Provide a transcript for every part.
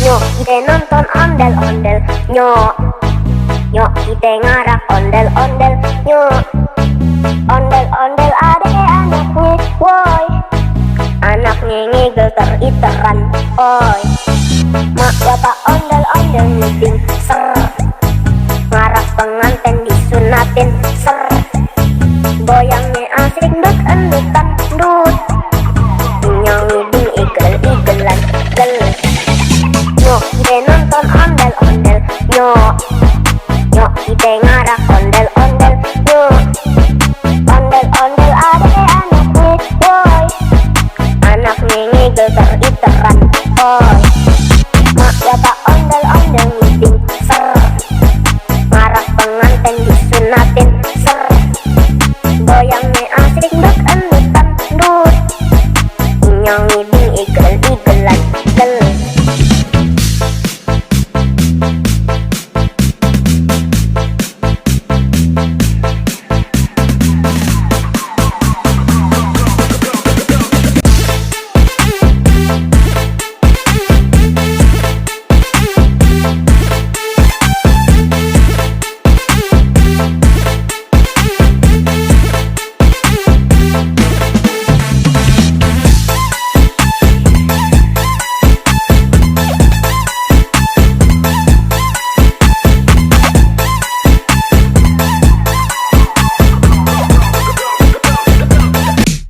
Nyok ide nonton ondel-ondel. Nyok ide ngarak ondel-ondel. Nyok ondel-ondel ade anaknya. Woi, anaknya ngigel teriteran. Oi, mak bapak ondel-ondel meeting. Ser, ngarak pengantin disunatin. Ser, goyangnya asik dut endutan dut. Nyong igel-igelan gel. Nyok ide nonton ondel-ondel. Nyok ide ngarak ondel-ondel. Nyok ondel-ondel ade anaknya. Woi, anaknya ngigel teriteran. Oi, mak bapak ondel-ondel meeting. Ser, ngarak pengantin disunatin. Ser, goyangnya asik dut endutan dut. Nyong igel-igelan gel.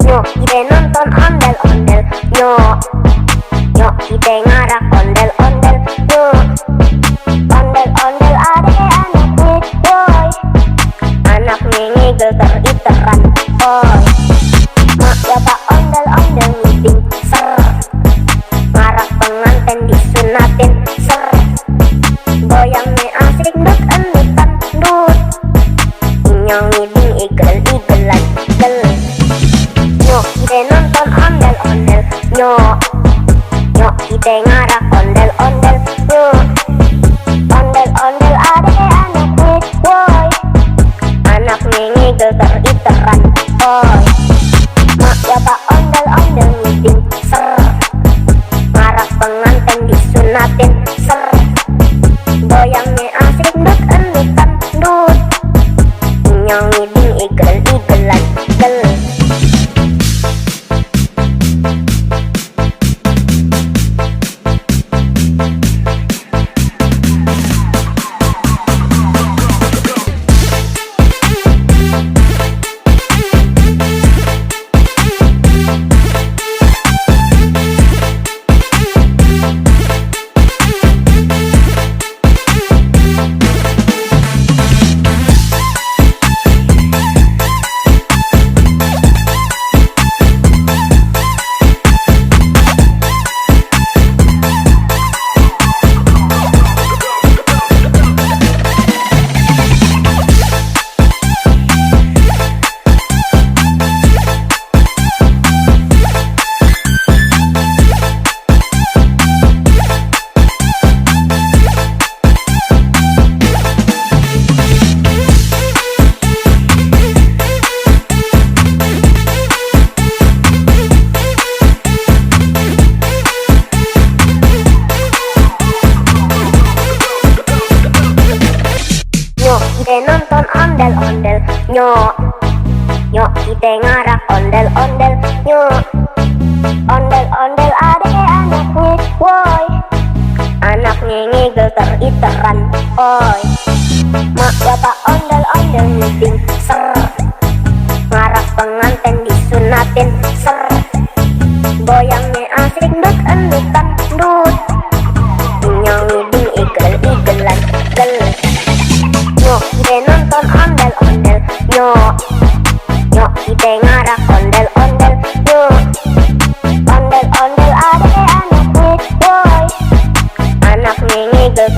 Nyok ide nonton ondel-ondel. Nyok ide ngarak ondel-ondel. Nyok ondel-ondel ade anaknya. Woi, anaknya ngigel teriteran. Oi, mak bapak ondel-ondel meeting. Ser, ngarak pengantin disunatin. Ser, goyangnya asik dut endutan dut. Nyong igel-igelan gel. Nyok ide nonton ondel-ondel. Nyok ide ngarak ondel-ondel. Nyok ondel-ondel ade anaknya. Woi, anaknya ngigel teriteran. Oi, mak bapak ondel-ondel meeting. Ser, ngarak pengantin disunatin. Ser, goyangnya asik dut endutan dut. Nyong igel-igelan gel. Nyok ide nonton ondel-ondel. Nyok ide ngarak ondel-ondel. Nyok ondel-ondel ade anaknya. Woi, anaknya ngigel teriteran. Oi, mak bapak ondel-ondel meeting. Ser, ngarak pengantin disunatin. Ser, goyangnya asik dut endutan dut. Nyong igel-igelan gel. Nyok ide nonton ondel-ondel. Nyok ide ngarak ondel-ondel. Nyok ondel-ondel ade anaknya. Woi, anaknya ngigel